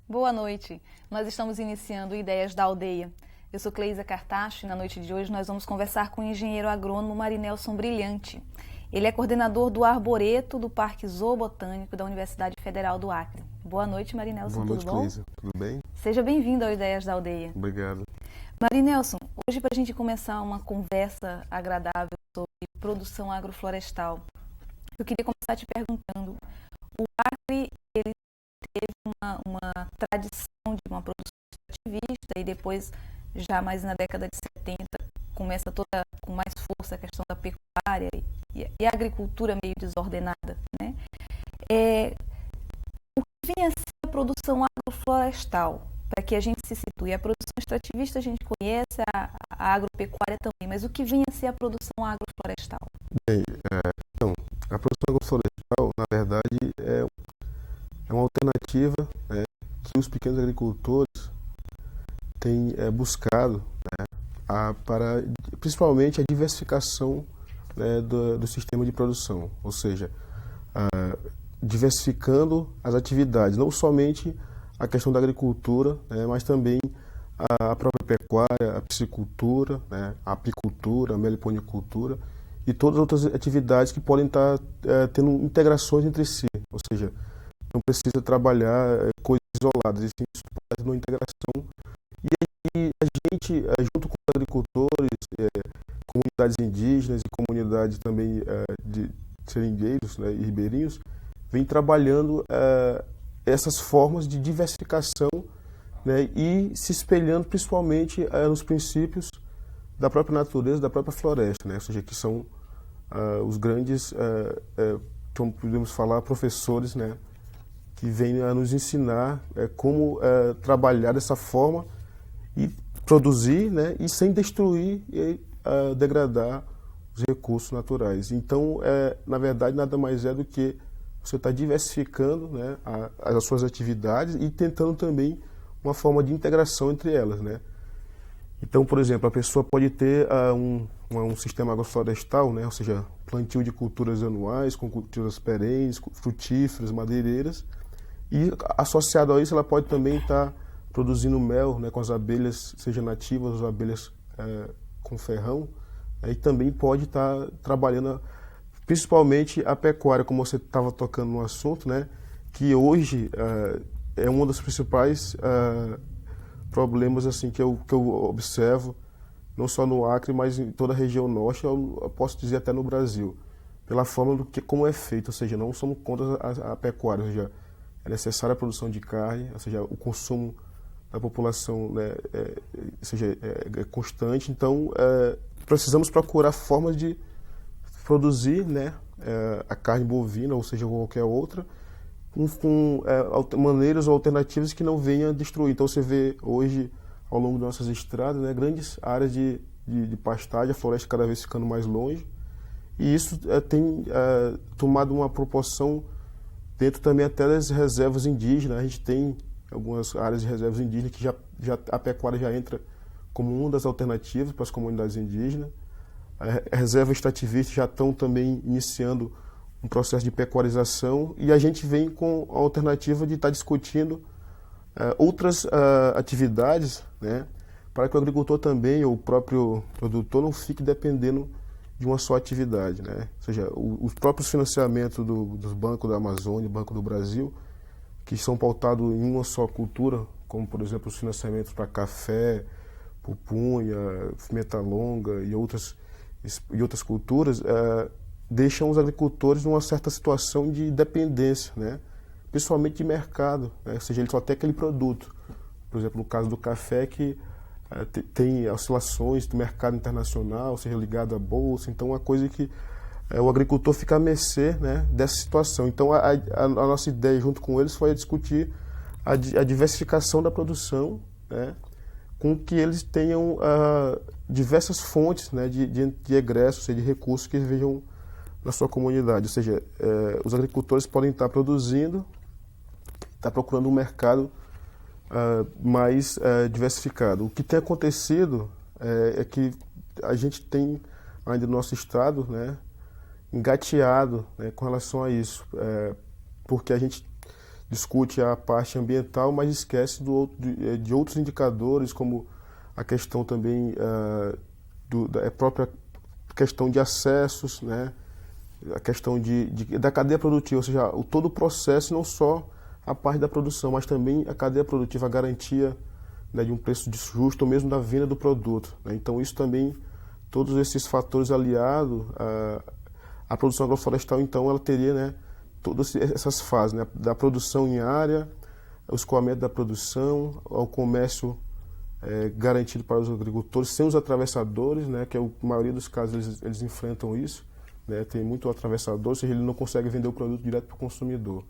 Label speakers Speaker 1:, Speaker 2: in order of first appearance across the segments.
Speaker 1: Boa noite. Nós estamos iniciando Ideias da Aldeia. Eu sou Cleisa Cartacho e na noite de hoje nós vamos conversar com o engenheiro agrônomo Marinelson Brilhante. Ele é coordenador do Arboreto do Parque Zoobotânico da Universidade Federal do Acre. Boa noite, Marinelson.
Speaker 2: Boa noite,
Speaker 1: tudo bom?
Speaker 2: Cleisa. Tudo bem?
Speaker 1: Seja bem-vindo ao Ideias da Aldeia.
Speaker 2: Obrigado.
Speaker 1: Marinelson, hoje para a gente começar uma conversa agradável sobre produção agroflorestal, eu queria começar te perguntando, o Acre, ele teve uma tradição de uma produção extrativista e depois, já mais na década de 70, começa toda com mais força a questão da pecuária e a agricultura meio desordenada, né? O que vem a ser a produção agroflorestal? Para que a gente se situe. A produção extrativista a gente conhece, a agropecuária também, mas o que vem a ser a produção agroflorestal?
Speaker 2: Bem, então, a produção agroflorestal, na verdade, é uma alternativa, né, que os pequenos agricultores têm buscado, né, para principalmente a diversificação, né, do sistema de produção, ou seja, diversificando as atividades, não somente a questão da agricultura, né, mas também a própria pecuária, a piscicultura, né, a apicultura, a meliponicultura e todas as outras atividades que podem estar tendo integrações entre si, ou seja, não precisa trabalhar coisas isoladas, e sim pode ter uma integração. E aí a gente, junto com os agricultores, comunidades indígenas e comunidades também de seringueiros, né, e ribeirinhos, vem trabalhando essas formas de diversificação, né, e se espelhando principalmente nos princípios da própria natureza, da própria floresta, né, ou seja, que são os grandes, como podemos falar, professores, né, que vêm a nos ensinar como trabalhar dessa forma e produzir, né, e sem destruir e degradar os recursos naturais. Então, na verdade, nada mais é do que você está diversificando, né, as suas atividades e tentando também uma forma de integração entre elas, né? Então, por exemplo, a pessoa pode ter um sistema agroflorestal, né, ou seja, plantio de culturas anuais, com culturas perenes, frutíferas, madeireiras, e associado a isso ela pode também estar produzindo mel, né, com as abelhas, seja nativas ou abelhas com ferrão, e também pode estar trabalhando principalmente a pecuária, como você estava tocando no assunto, né, que hoje é um dos principais problemas assim que eu observo, não só no Acre, mas em toda a região norte, eu posso dizer até no Brasil, pela forma como é feito, ou seja, não somos contra a pecuária, ou seja, é necessária a produção de carne, ou seja, o consumo da população, né, é constante, então precisamos procurar formas de produzir, né, a carne bovina, ou seja, qualquer outra, com maneiras ou alternativas que não venham a destruir. Então você vê hoje, ao longo das nossas estradas, né, grandes áreas de pastagem, a floresta cada vez ficando mais longe, e isso tem tomado uma proporção dentro também até das reservas indígenas. A gente tem algumas áreas de reservas indígenas que já a pecuária já entra como uma das alternativas para as comunidades indígenas. A reserva extrativista já estão também iniciando um processo de pecuarização, e a gente vem com a alternativa de estar discutindo outras atividades, né, para que o agricultor também, ou o próprio produtor, não fique dependendo de uma só atividade, né? Ou seja, os próprios financiamentos dos bancos da Amazônia, Banco do Brasil, que são pautados em uma só cultura, como por exemplo os financiamentos para café, pupunha, pimenta longa e outras culturas, deixam os agricultores numa certa situação de dependência, né? Principalmente de mercado, né? Ou seja, ele só tem aquele produto. Por exemplo, no caso do café, que tem oscilações do mercado internacional, seja ligado à bolsa, então é uma coisa que o agricultor fica à mercê, né, dessa situação. Então a nossa ideia junto com eles foi discutir a diversificação da produção, né, com que eles tenham diversas fontes, né, de egressos, de recursos que vejam na sua comunidade. Ou seja, os agricultores podem estar produzindo, estar procurando um mercado mais diversificado. O que tem acontecido é que a gente tem ainda no nosso estado, né, engateado, né, com relação a isso, porque a gente discute a parte ambiental, mas esquece de outros indicadores, como a questão também da própria questão de acessos, né? A questão da cadeia produtiva, ou seja, todo o processo, não só a parte da produção, mas também a cadeia produtiva, a garantia, né, de um preço justo ou mesmo da venda do produto, né? Então isso também, todos esses fatores aliados à produção agroflorestal, então ela teria, né, todas essas fases, né, da produção em área, o escoamento da produção, ao comércio garantido para os agricultores, sem os atravessadores, né, que a maioria dos casos eles enfrentam isso, né, tem muito atravessador, ou seja, ele não consegue vender o produto direto para o consumidor.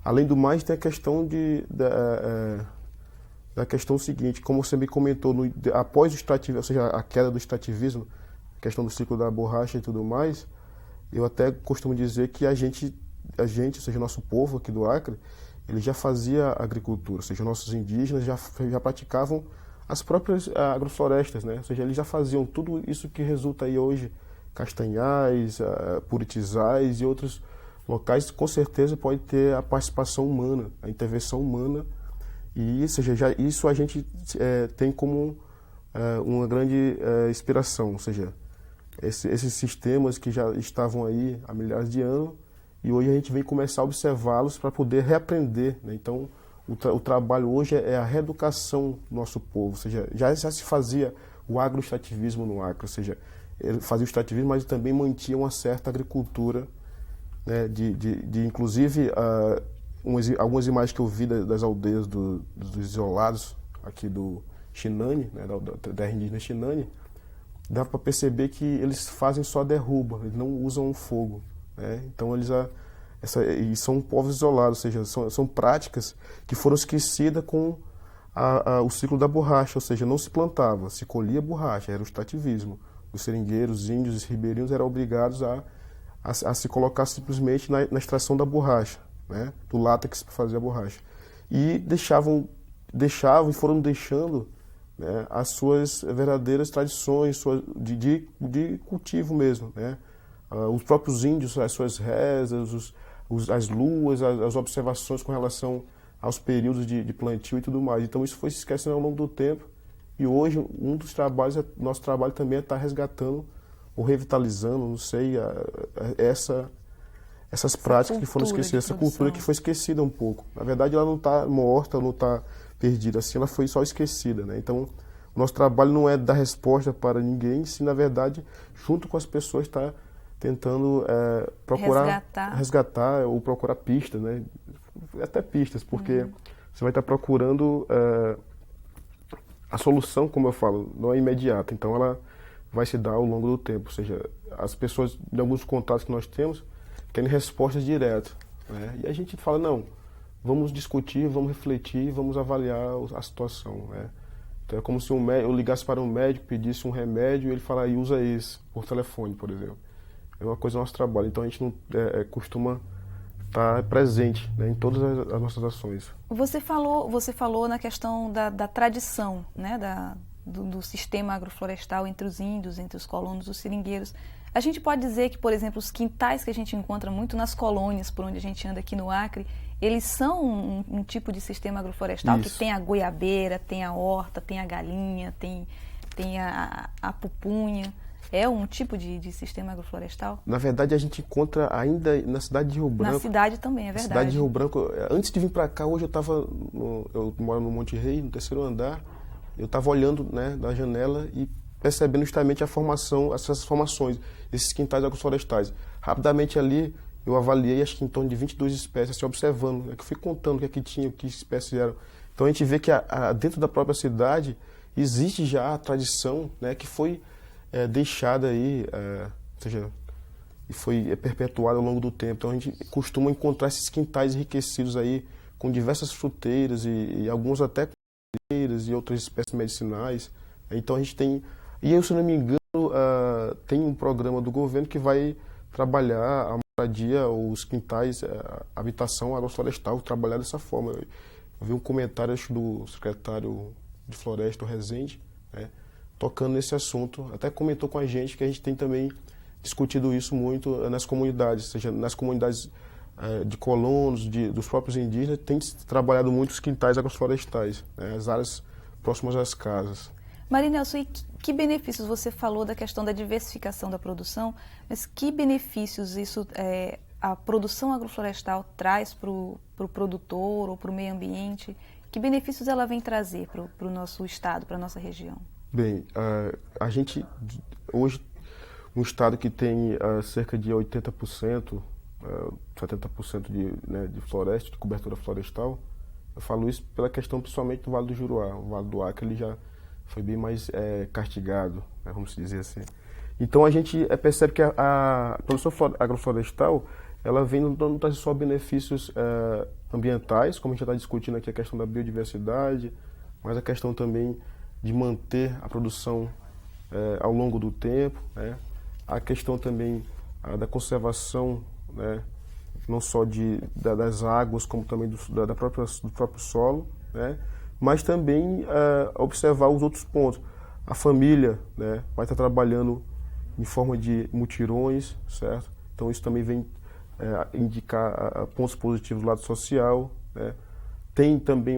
Speaker 2: Além do mais, tem a questão da questão seguinte, como você me comentou, após o extrativismo, ou seja, a queda do extrativismo, a questão do ciclo da borracha e tudo mais, eu até costumo dizer que a gente, ou seja, nosso povo aqui do Acre, ele já fazia agricultura, ou seja, nossos indígenas já praticavam as próprias agroflorestas, né? Ou seja, eles já faziam tudo isso que resulta aí hoje, Castanhais, Puritizais e outros locais, com certeza pode ter a participação humana, a intervenção humana, e ou seja, isso a gente tem como uma grande inspiração, ou seja, esses sistemas que já estavam aí há milhares de anos, e hoje a gente vem começar a observá-los para poder reaprender, né? Então, o trabalho hoje é a reeducação do nosso povo, ou seja, já se fazia o agroextrativismo no Acre, ou seja, ele fazia o extrativismo, mas também mantinha uma certa agricultura, né, inclusive, algumas imagens que eu vi das aldeias dos isolados aqui do Xinane, né, da terra indígena Xinane, dá para perceber que eles fazem só derruba, eles não usam fogo, né? Então e são povos isolados, ou seja, são práticas que foram esquecidas com o ciclo da borracha, ou seja, não se plantava, se colhia borracha, era o extrativismo. Os seringueiros, índios e ribeirinhos eram obrigados a se colocar simplesmente na extração da borracha, né, do látex para fazer a borracha. E deixavam e foram deixando, né, as suas verdadeiras tradições de cultivo mesmo, né? Os próprios índios, as suas rezas, as luas, as observações com relação aos períodos de plantio e tudo mais. Então isso foi se esquecendo ao longo do tempo, e hoje nosso trabalho também é estar resgatando ou revitalizando, não sei, essas práticas que foram esquecidas, essa cultura que foi esquecida um pouco. Na verdade, ela não está morta, não está perdida, assim, ela foi só esquecida, né? Então, o nosso trabalho não é dar resposta para ninguém, se na verdade, junto com as pessoas, está tentando procurar resgatar ou procurar pistas, né? Até pistas, porque você vai estar procurando a solução, como eu falo, não é imediata, então ela vai se dar ao longo do tempo, ou seja, as pessoas, de alguns contatos que nós temos, querem respostas diretas, né? E a gente fala, não, vamos discutir, vamos refletir, vamos avaliar a situação, né? Então é como se eu ligasse para um médico, pedisse um remédio e ele falasse, usa esse, por telefone, por exemplo. É uma coisa do nosso trabalho, então a gente não costuma estar presente, né, em todas as nossas ações.
Speaker 1: Você falou na questão da tradição, né, do sistema agroflorestal entre os índios, entre os colonos, os seringueiros. A gente pode dizer que, por exemplo, os quintais que a gente encontra muito nas colônias por onde a gente anda aqui no Acre, eles são um tipo de sistema agroflorestal. Isso. Que tem a goiabeira, tem a horta, tem a galinha, tem a pupunha. É um tipo de sistema agroflorestal?
Speaker 2: Na verdade, a gente encontra ainda na cidade de Rio Branco.
Speaker 1: Na cidade também, é verdade.
Speaker 2: Na cidade de Rio Branco, antes de vir para cá, hoje eu moro no Monte Rei, no 3º andar, eu estava olhando, né, da janela e percebendo justamente essas formações, esses quintais agroflorestais. Rapidamente ali, eu avaliei, acho que em torno de 22 espécies, assim, observando, né, que eu fui contando o que é que tinha, que espécies eram. Então a gente vê que dentro da própria cidade existe já a tradição, né, que foi deixada aí, ou seja, e foi perpetuada ao longo do tempo. Então a gente costuma encontrar esses quintais enriquecidos aí com diversas fruteiras e alguns até com e outras espécies medicinais. Então a gente tem, e eu, se não me engano, tem um programa do governo que vai trabalhar a moradia, os quintais, a habitação agroflorestal, trabalhar dessa forma. Eu vi um comentário, acho, do secretário de Floresta, o Rezende, né, tocando nesse assunto, até comentou com a gente que a gente tem também discutido isso muito nas comunidades, ou seja, nas comunidades de colonos, dos próprios indígenas, tem se trabalhado muito os quintais agroflorestais, né, as áreas próximas às casas.
Speaker 1: Marinelson, e que benefícios, você falou da questão da diversificação da produção, mas que benefícios isso, a produção agroflorestal traz para o produtor ou para o meio ambiente? Que benefícios ela vem trazer para o nosso estado, para a nossa região?
Speaker 2: Bem, a gente, hoje, um estado que tem cerca de 80%, 70% de floresta, de cobertura florestal, eu falo isso pela questão principalmente do Vale do Juruá. O Vale do Acre ele já foi bem mais castigado, né, vamos dizer assim. Então a gente percebe que a produção agroflorestal ela vem não trazer só benefícios ambientais, como a gente já está discutindo aqui a questão da biodiversidade, mas a questão também de manter a produção ao longo do tempo, né? A questão também da conservação, né? Não só das águas, como também do próprio solo, né? Mas também observar os outros pontos. A família, né, vai estar trabalhando em forma de mutirões, certo? Então isso também vem indicar pontos positivos do lado social, né? Tem também,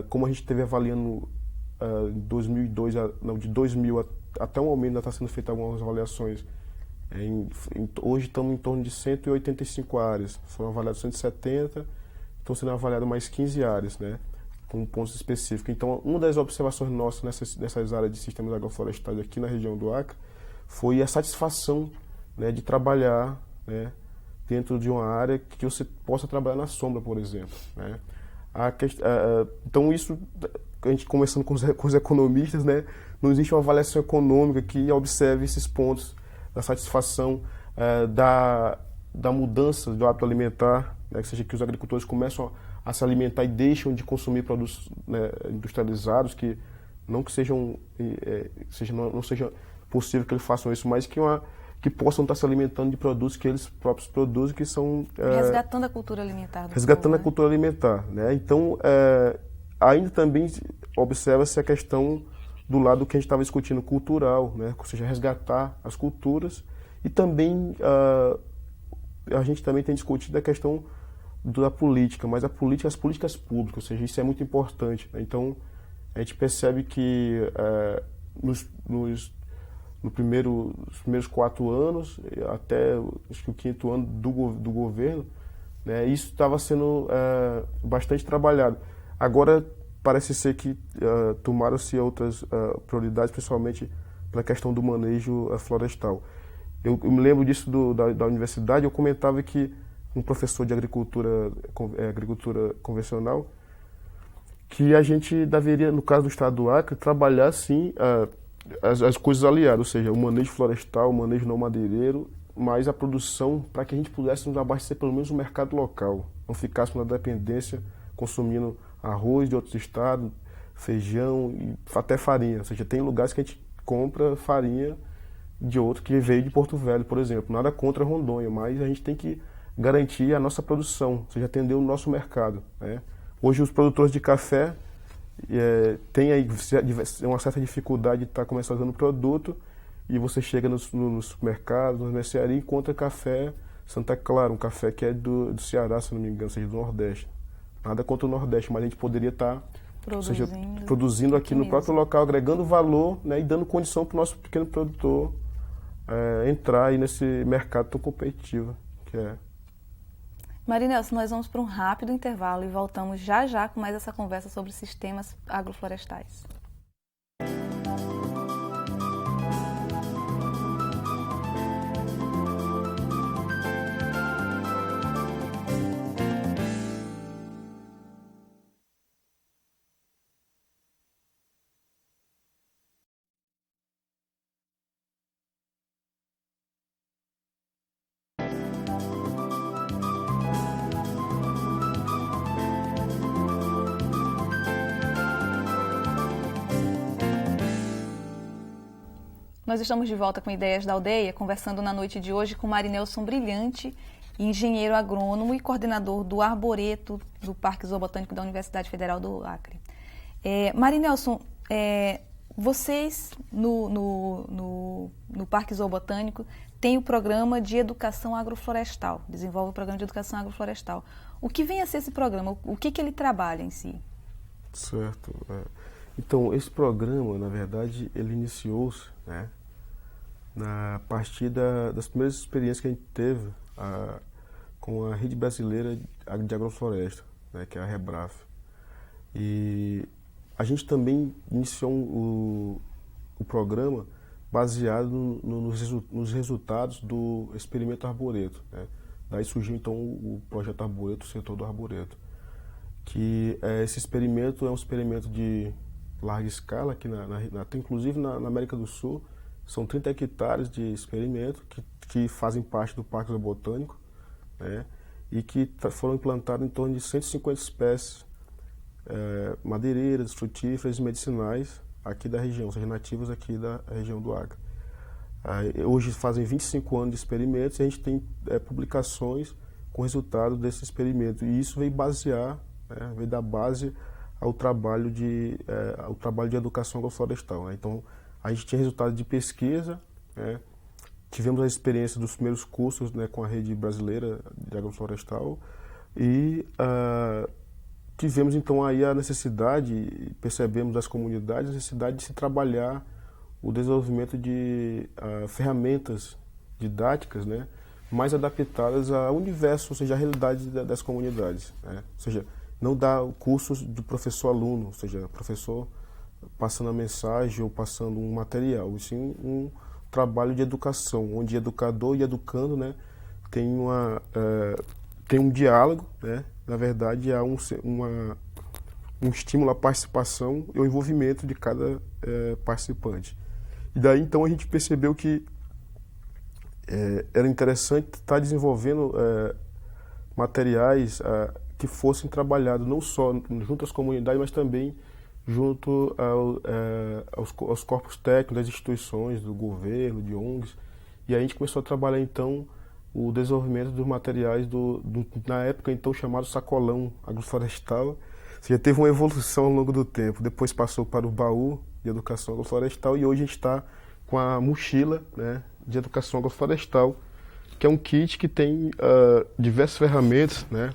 Speaker 2: como a gente esteve avaliando em 2002, de 2000 até o momento ainda está sendo feita algumas avaliações. Hoje estamos em torno de 185 áreas, foram avaliadas 170, estão sendo avaliadas mais 15 áreas, né, com pontos específicos. Então, uma das observações nossas nessas áreas de sistemas agroflorestais aqui na região do Acre foi a satisfação, né, de trabalhar, né, dentro de uma área que você possa trabalhar na sombra, por exemplo, né. Então, isso, a gente conversando com os economistas, né, não existe uma avaliação econômica que observe esses pontos da satisfação, da mudança do hábito alimentar, né, que seja que os agricultores começam a se alimentar e deixam de consumir produtos, né, industrializados, que não seja possível que eles façam isso, mas que possam estar se alimentando de produtos que eles próprios produzem, que são...
Speaker 1: resgatando a cultura alimentar.
Speaker 2: Resgatando a cultura alimentar, né? Então, ainda também observa-se a questão do lado que a gente estava discutindo, cultural, né? Ou seja, resgatar as culturas, e também a gente também tem discutido a questão da política, mas as políticas públicas, ou seja, isso é muito importante, né? Então, a gente percebe que nos primeiros 4 anos, até acho que o 5º ano do governo, né, isso estava sendo bastante trabalhado. Agora, parece ser que tomaram-se outras prioridades, principalmente pela questão do manejo florestal. Eu me lembro disso da universidade, eu comentava que um professor de agricultura convencional, que a gente deveria, no caso do estado do Acre, trabalhar sim as coisas aliadas, ou seja, o manejo florestal, o manejo não madeireiro, mas a produção para que a gente pudesse nos abastecer pelo menos no mercado local, não ficássemos na dependência consumindo arroz de outros estados, feijão e até farinha. Ou seja, tem lugares que a gente compra farinha de outro que veio de Porto Velho, por exemplo. Nada contra Rondônia, mas a gente tem que garantir a nossa produção, ou seja, atender o nosso mercado, né? Hoje os produtores de café têm aí uma certa dificuldade de estar comercializando o produto, e você chega nos supermercados, nas mercearias, e encontra café Santa Clara, um café que é do Ceará, se não me engano, ou seja, do Nordeste. Nada contra o Nordeste, mas a gente poderia estar produzindo aqui no próprio local, agregando valor, né, e dando condição para o nosso pequeno produtor entrar aí nesse mercado tão competitivo que é.
Speaker 1: Marinelson, nós vamos para um rápido intervalo e voltamos já já com mais essa conversa sobre sistemas agroflorestais. Nós estamos de volta com Ideias da Aldeia, conversando na noite de hoje com Marinelson Brilhante, engenheiro agrônomo e coordenador do Arboreto do Parque Zoobotânico da Universidade Federal do Acre. Marinelson, vocês no Parque Zoobotânico tem o programa de educação agroflorestal, desenvolve o programa de educação agroflorestal. O que vem a ser esse programa? O que ele trabalha em si?
Speaker 2: Certo. Então, esse programa, na verdade, ele iniciou-se, né, a partir das primeiras experiências que a gente teve com a Rede Brasileira de Agrofloresta, né, que é a REBRAF. E a gente também iniciou o programa baseado nos resultados do experimento Arboreto, né? Daí surgiu então o projeto Arboreto, o setor do Arboreto, que esse experimento é um experimento de larga escala, aqui inclusive na América do Sul. São 30 hectares de experimento que fazem parte do Parque Zoobotânico, né? E que foram implantados em torno de 150 espécies madeireiras, frutíferas e medicinais aqui da região, ou seja, nativas aqui da região do Acre. Hoje fazem 25 anos de experimentos e a gente tem publicações com resultado desse experimento. E isso veio basear, né, veio dar base ao trabalho de educação agroflorestal, né? Então, a gente tinha resultado de pesquisa, né? Tivemos a experiência dos primeiros cursos, né, com a Rede Brasileira de Agroflorestal e tivemos então aí a necessidade, percebemos das comunidades, a necessidade de se trabalhar o desenvolvimento de ferramentas didáticas, né, mais adaptadas ao universo, ou seja, à realidade das comunidades, né? Ou seja, não dar cursos de professor-aluno, ou seja, professor passando a mensagem ou passando um material, e sim um trabalho de educação, onde educador e educando, né, tem um diálogo, né? Na verdade, há um estímulo à participação e ao envolvimento de cada participante. E daí, então, a gente percebeu que era interessante estar desenvolvendo materiais que fossem trabalhados não só junto às comunidades, mas também junto aos corpos técnicos das instituições, do governo, de ONGs. E aí a gente começou a trabalhar, então, o desenvolvimento dos materiais na época, então, chamado sacolão agroflorestal. Ou seja, teve uma evolução ao longo do tempo. Depois passou para o baú de educação agroflorestal e hoje a gente está com a mochila, né, de educação agroflorestal, que é um kit que tem diversas ferramentas, né,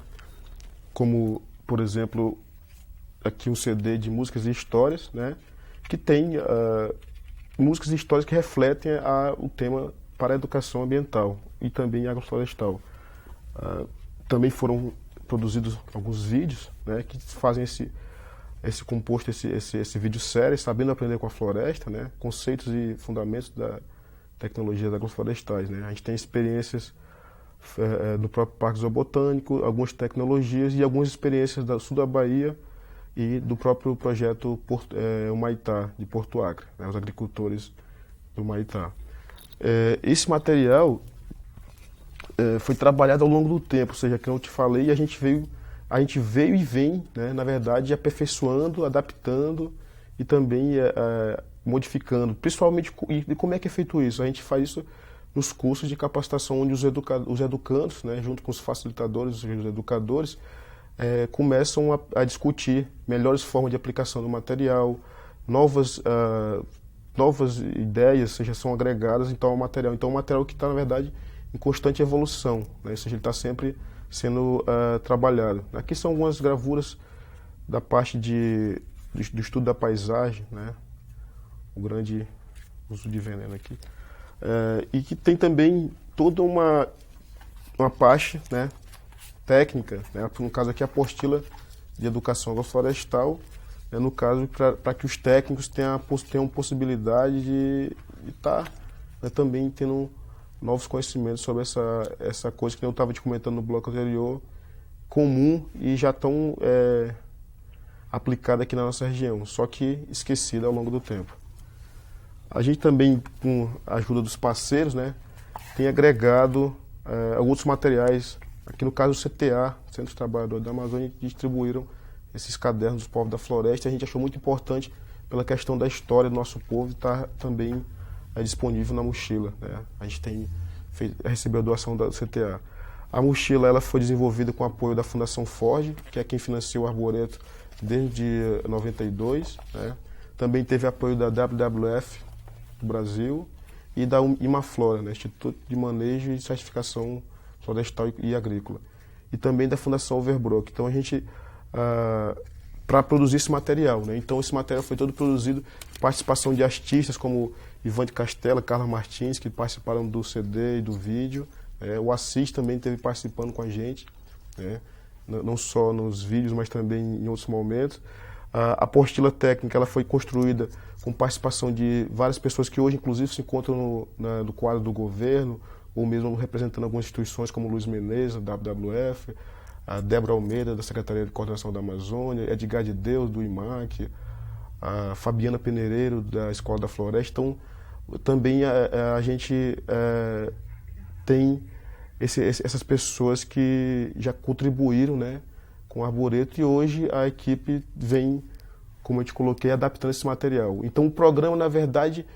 Speaker 2: como, por exemplo, aqui um CD de músicas e histórias, né, que tem músicas e histórias que refletem o tema para a educação ambiental e também agroflorestal. Também foram produzidos alguns vídeos, né, que fazem esse composto, esse vídeo série, Sabendo Aprender com a Floresta, né, conceitos e fundamentos da tecnologia agroflorestais, né. A gente tem experiências do próprio Parque Zoobotânico, algumas tecnologias e algumas experiências do sul da Bahia e do próprio projeto Humaitá, de Porto Acre, né, os agricultores do Humaitá. Esse material foi trabalhado ao longo do tempo, ou seja, como eu te falei, a gente veio e vem, né, na verdade, aperfeiçoando, adaptando e também modificando. Principalmente, e como é que é feito isso? A gente faz isso nos cursos de capacitação, onde os educandos, né, junto com os facilitadores, os educadores, começam a discutir melhores formas de aplicação do material, novas ideias, seja, são agregadas então ao material. Então, é um material que está, na verdade, em constante evolução, né? Ou seja, ele está sempre sendo trabalhado. Aqui são algumas gravuras da parte do estudo da paisagem, né? O grande uso de veneno aqui. E que tem também toda uma parte, né, técnica, né? No caso aqui, a apostila de educação agroflorestal, no caso, para que os técnicos tenham possibilidade de estar, né, também tendo novos conhecimentos sobre essa coisa que eu estava te comentando no bloco anterior, comum e já tão aplicada aqui na nossa região, só que esquecida ao longo do tempo. A gente também, com a ajuda dos parceiros, né, tem agregado outros materiais. Aqui no caso o CTA, Centro de Trabalhadores da Amazônia, distribuíram esses cadernos dos povos da floresta. A gente achou muito importante pela questão da história do nosso povo estar também disponível na mochila, né? A gente recebeu a doação da CTA. A mochila ela foi desenvolvida com o apoio da Fundação Ford, que é quem financia o Arboreto desde 92, né? Também teve apoio da WWF do Brasil e da Imaflora, né, Instituto de Manejo e Certificação Florestal e Agrícola, e também da Fundação Overbrock. Então a gente, para produzir esse material, né, então esse material foi todo produzido com participação de artistas como Ivan de Castela, Carla Martins, que participaram do CD e do vídeo, o Assis também esteve participando com a gente, né, não só nos vídeos, mas também em outros momentos. A apostila técnica ela foi construída com participação de várias pessoas que hoje, inclusive, se encontram no quadro do governo, ou mesmo representando algumas instituições como Luiz Menezes, da WWF, a Débora Almeida, da Secretaria de Coordenação da Amazônia, Edgar de Deus, do IMAC, a Fabiana Peneireiro, da Escola da Floresta. Então, também a gente tem essas pessoas que já contribuíram, né, com o Arboreto, e hoje a equipe vem, como eu te coloquei, adaptando esse material. Então o programa, na verdade,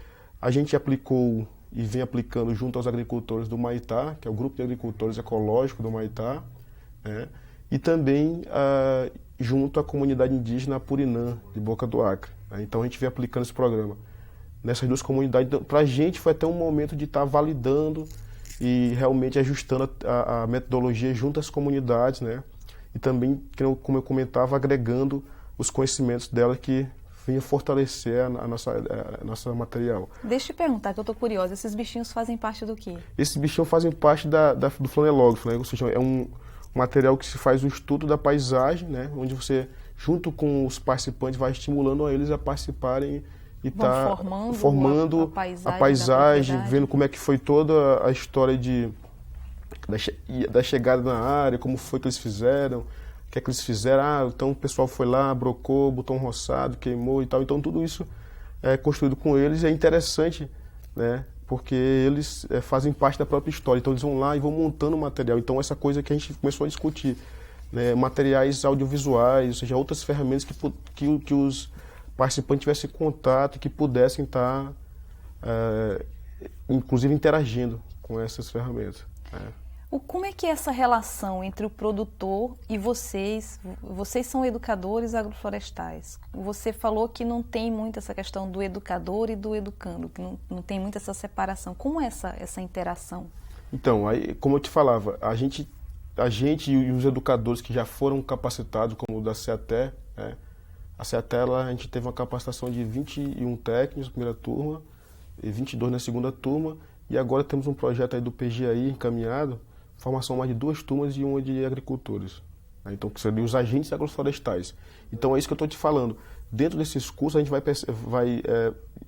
Speaker 2: a gente aplicou e vem aplicando junto aos agricultores do Maitá, que é o Grupo de Agricultores Ecológicos do Maitá, né, e também junto à comunidade indígena Apurinã, de Boca do Acre. Né. Então a gente vem aplicando esse programa nessas duas comunidades. Então, para a gente foi até um momento de estar validando e realmente ajustando a metodologia junto às comunidades, né? E também, como eu comentava, agregando os conhecimentos dela que vinha fortalecer a nossa material.
Speaker 1: Deixa eu te perguntar, que eu estou curiosa, esses bichinhos fazem parte do quê?
Speaker 2: Esses bichinhos fazem parte do flanelógrafo, né? Ou seja, é um material que se faz o estudo da paisagem, né? Onde você, junto com os participantes, vai estimulando a eles a participarem e tá formando a paisagem, vendo como é que foi toda a história da chegada na área, como foi que eles fizeram, o que é que eles fizeram. Então o pessoal foi lá, brocou, botou um roçado, queimou e tal. Então tudo isso é construído com eles e é interessante, né? Porque eles fazem parte da própria história. Então eles vão lá e vão montando o material. Então essa coisa que a gente começou a discutir, né? Materiais audiovisuais, ou seja, outras ferramentas que os participantes tivessem contato, que pudessem estar, inclusive, interagindo com essas ferramentas.
Speaker 1: Como é que é essa relação entre o produtor e vocês? Vocês são educadores agroflorestais. Você falou que não tem muito essa questão do educador e do educando, que não tem muito essa separação. Como é essa interação?
Speaker 2: Então, aí, como eu te falava, a gente e os educadores que já foram capacitados, como o da CEATE, né? A CEATE, a gente teve uma capacitação de 21 técnicos na primeira turma e 22 na segunda turma, e agora temos um projeto aí do PGAI encaminhado, formação mais de 2 turmas e uma de agricultores. Né? Então, que seriam os agentes agroflorestais. Então, é isso que eu estou te falando. Dentro desses cursos, a gente vai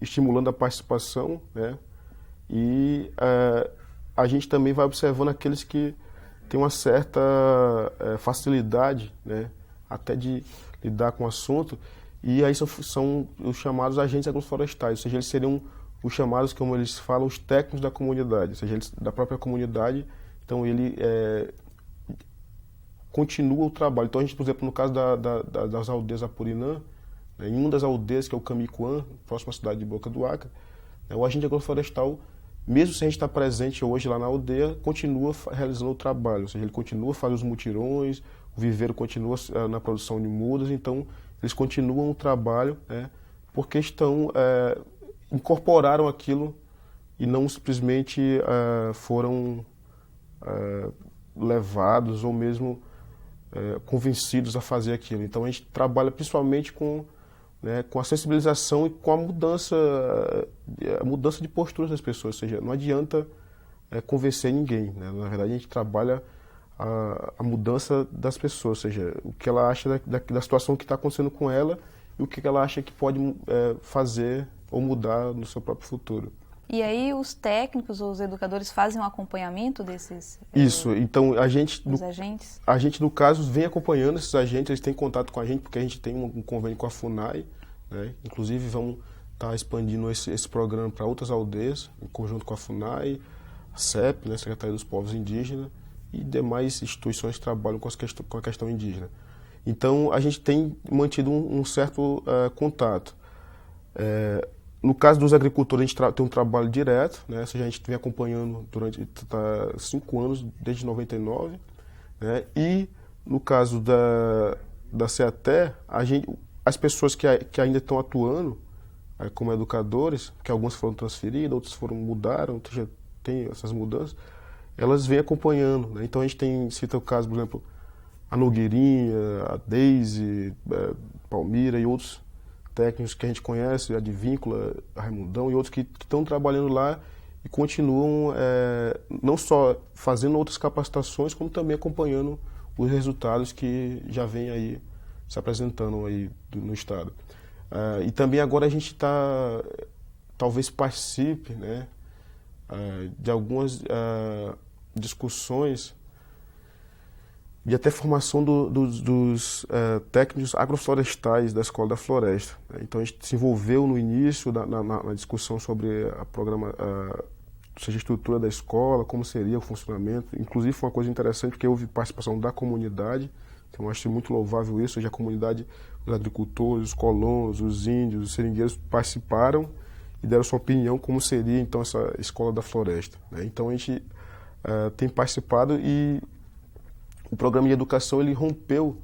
Speaker 2: estimulando a participação, né? E a gente também vai observando aqueles que têm uma certa facilidade, né? Até de lidar com o assunto, e aí são os chamados agentes agroflorestais, ou seja, eles seriam os chamados, como eles falam, os técnicos da comunidade, ou seja, eles, da própria comunidade. Então ele continua o trabalho. Então a gente, por exemplo, no caso das aldeias Apurinã, né, em uma das aldeias, que é o Camicuã, próxima à cidade de Boca do Acre, né, o agente agroflorestal, mesmo sem a gente estar presente hoje lá na aldeia, continua realizando o trabalho, ou seja, ele continua fazendo os mutirões, o viveiro continua na produção de mudas, então eles continuam o trabalho, né, porque incorporaram aquilo e não simplesmente foram levados ou mesmo convencidos a fazer aquilo. Então a gente trabalha principalmente com a sensibilização e com a mudança de postura das pessoas, ou seja, não adianta convencer ninguém, né? Na verdade a gente trabalha a mudança das pessoas, ou seja, o que ela acha da situação que está acontecendo com ela e o que ela acha que pode fazer ou mudar no seu próprio futuro.
Speaker 1: E aí os técnicos, os educadores fazem um acompanhamento desses
Speaker 2: Isso, então
Speaker 1: agentes?
Speaker 2: A gente, no caso, vem acompanhando esses agentes, eles têm contato com a gente, porque a gente tem um convênio com a FUNAI, né? Inclusive vamos estar expandindo esse programa para outras aldeias, em conjunto com a FUNAI, a CEP, né? Secretaria dos Povos Indígenas, e demais instituições que trabalham com a questão indígena. Então, a gente tem mantido um certo contato. No caso dos agricultores, a gente tem um trabalho direto, né? Ou seja, a gente vem acompanhando durante 5 anos, desde 99. Né? E no caso da CEATE, as pessoas que ainda estão atuando, como educadores, que alguns foram transferidos, outros mudaram, outros já tem essas mudanças, elas vêm acompanhando, né? Então a gente cita o caso, por exemplo, a Nogueirinha, a Deise, Palmira e outros técnicos que a gente conhece, a Advíncula, a Raimundão e outros que estão trabalhando lá e continuam não só fazendo outras capacitações, como também acompanhando os resultados que já vêm aí se apresentando aí no Estado. E também agora a gente talvez participe, né, de algumas discussões e até formação dos técnicos agroflorestais da Escola da Floresta. Então a gente se envolveu no início na discussão sobre seja a estrutura da escola, como seria o funcionamento. Inclusive foi uma coisa interessante porque houve participação da comunidade, então eu acho muito louvável isso, seja a comunidade, os agricultores, os colonos, os índios, os seringueiros participaram e deram sua opinião como seria então essa Escola da Floresta, né? Então a gente tem participado e o programa de educação ele rompeu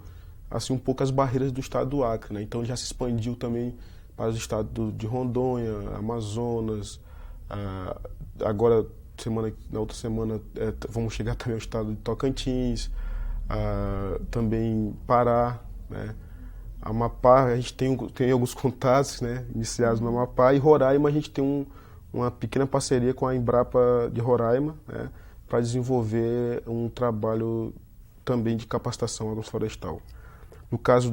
Speaker 2: assim um pouco as barreiras do estado do Acre, né? Então já se expandiu também para os estados de Rondônia, Amazonas, agora na outra semana vamos chegar também ao estado de Tocantins, também Pará, né? Amapá, a gente tem alguns contatos, né, iniciados no Amapá, e Roraima a gente tem uma pequena parceria com a Embrapa de Roraima, né, para desenvolver um trabalho também de capacitação agroflorestal. No caso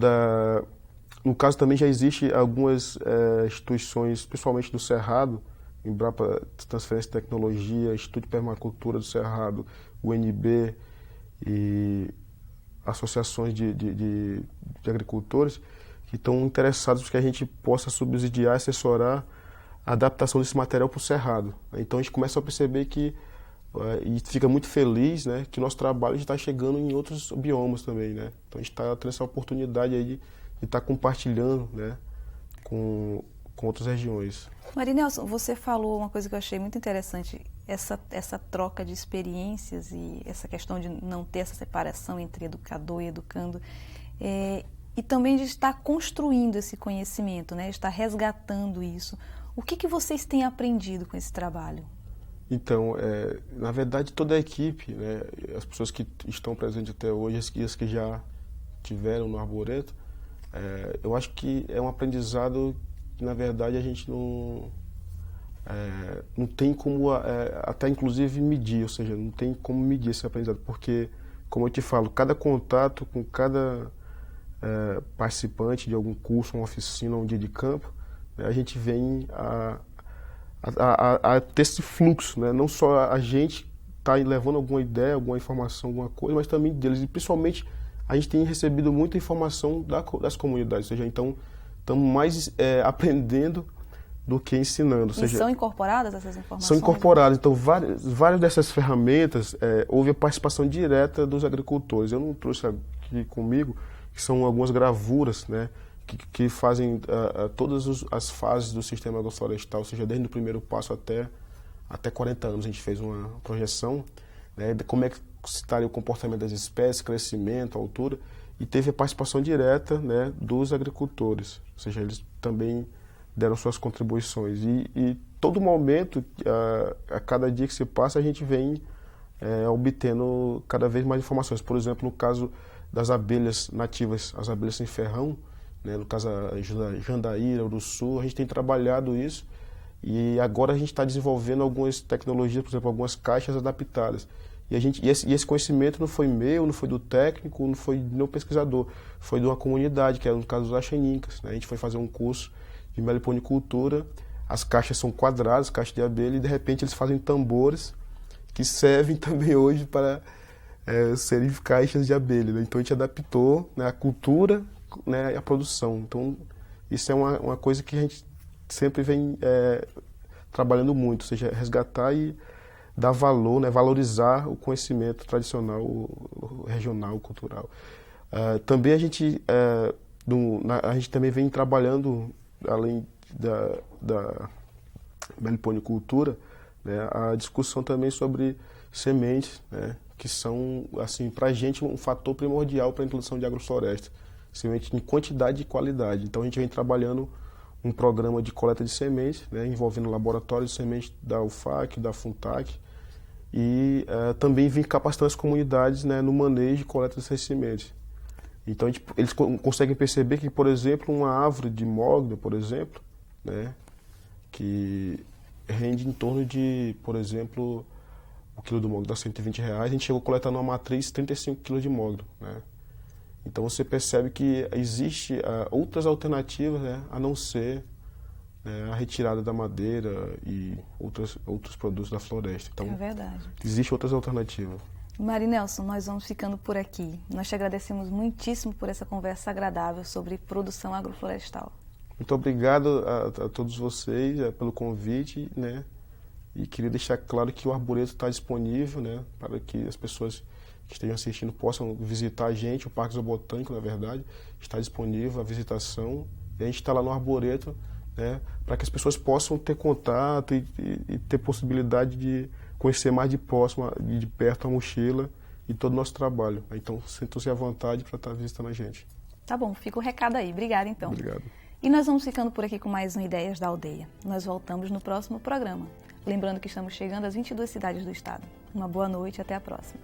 Speaker 2: também já existe algumas instituições, principalmente do Cerrado, Embrapa Transferência de Tecnologia, Instituto de Permacultura do Cerrado, UNB e associações de agricultores que estão interessados que a gente possa subsidiar, assessorar a adaptação desse material para o Cerrado. Então a gente começa a perceber e fica muito feliz, né, que nosso trabalho está chegando em outros biomas também, né? Então a gente está tendo essa oportunidade aí de estar compartilhando, né, com outras regiões.
Speaker 1: Marinelson, você falou uma coisa que eu achei muito interessante, essa troca de experiências e essa questão de não ter essa separação entre educador e educando, e também de estar construindo esse conhecimento, né, estar resgatando isso. O que vocês têm aprendido com esse trabalho?
Speaker 2: Então, na verdade, toda a equipe, né, as pessoas que estão presentes até hoje, as que já tiveram no Arboreto, eu acho que é um aprendizado que, na verdade, a gente não tem como até, inclusive, medir, ou seja, não tem como medir esse aprendizado, porque, como eu te falo, cada contato com cada participante de algum curso, uma oficina, um dia de campo, né, a gente vem a ter esse fluxo, né? Não só a gente está levando alguma ideia, alguma informação, alguma coisa, mas também deles. E principalmente a gente tem recebido muita informação das comunidades, ou seja, então estamos mais aprendendo do que ensinando.
Speaker 1: E são incorporadas essas informações?
Speaker 2: São incorporadas. Então várias dessas ferramentas houve a participação direta dos agricultores. Eu não trouxe aqui comigo, que são algumas gravuras, né, que fazem todas as fases do sistema agroflorestal, ou seja, desde o primeiro passo até 40 anos. A gente fez uma projeção, né, de como é que estaria o comportamento das espécies, crescimento, altura, e teve a participação direta, né, dos agricultores, ou seja, eles também deram suas contribuições. E todo momento, a cada dia que se passa, a gente vem obtendo cada vez mais informações. Por exemplo, no caso das abelhas nativas, as abelhas sem ferrão, né, no caso a Jandaíra, Uruçu, a gente tem trabalhado isso e agora a gente está desenvolvendo algumas tecnologias, por exemplo, algumas caixas adaptadas. E esse conhecimento não foi meu, não foi do técnico, não foi do meu pesquisador, foi de uma comunidade, que era no caso dos Axenincas, né? A gente foi fazer um curso de meliponicultura, as caixas são quadradas, caixas de abelha, e de repente eles fazem tambores que servem também hoje para serem caixas de abelha, né? Então a gente adaptou, né, a cultura, né, e a produção. Então isso é uma coisa que a gente sempre vem trabalhando muito, ou seja, resgatar e dar valor, né, valorizar o conhecimento tradicional, o regional, cultural. Também a gente também vem trabalhando, além da meliponicultura, né, a discussão também sobre sementes, né, que são, assim, para a gente um fator primordial para a introdução de agrofloresta. Semente em quantidade e qualidade. Então a gente vem trabalhando um programa de coleta de sementes, né, envolvendo laboratórios de sementes da UFAC, da FUNTAC, e também vem capacitando as comunidades, né, no manejo e coleta dessas sementes. Então eles conseguem perceber que, por exemplo, uma árvore de mogno, por exemplo, né, que rende em torno de, por exemplo, o quilo do mogno dá R$120, a gente chegou a coletar numa matriz 35 quilos de mogno, né? Então você percebe que existe outras alternativas, né, a não ser a retirada da madeira e outros produtos da floresta. Então,
Speaker 1: é verdade.
Speaker 2: Existem outras alternativas.
Speaker 1: Marinelson, nós vamos ficando por aqui. Nós te agradecemos muitíssimo por essa conversa agradável sobre produção agroflorestal.
Speaker 2: Muito obrigado a todos vocês pelo convite, né? E queria deixar claro que o Arboreto está disponível, né, para que as pessoas que estejam assistindo possam visitar a gente. O Parque Zoobotânico, na verdade, está disponível a visitação. E a gente está lá no Arboreto, né, para que as pessoas possam ter contato e ter possibilidade de conhecer mais de próximo, de perto a mochila e todo o nosso trabalho. Então, sintam-se à vontade para estar visitando a gente.
Speaker 1: Tá bom, fica o recado aí. Obrigada, então.
Speaker 2: Obrigado.
Speaker 1: E nós vamos ficando por aqui com mais um Ideias da Aldeia. Nós voltamos no próximo programa. Lembrando que estamos chegando às 22 cidades do estado. Uma boa noite e até a próxima.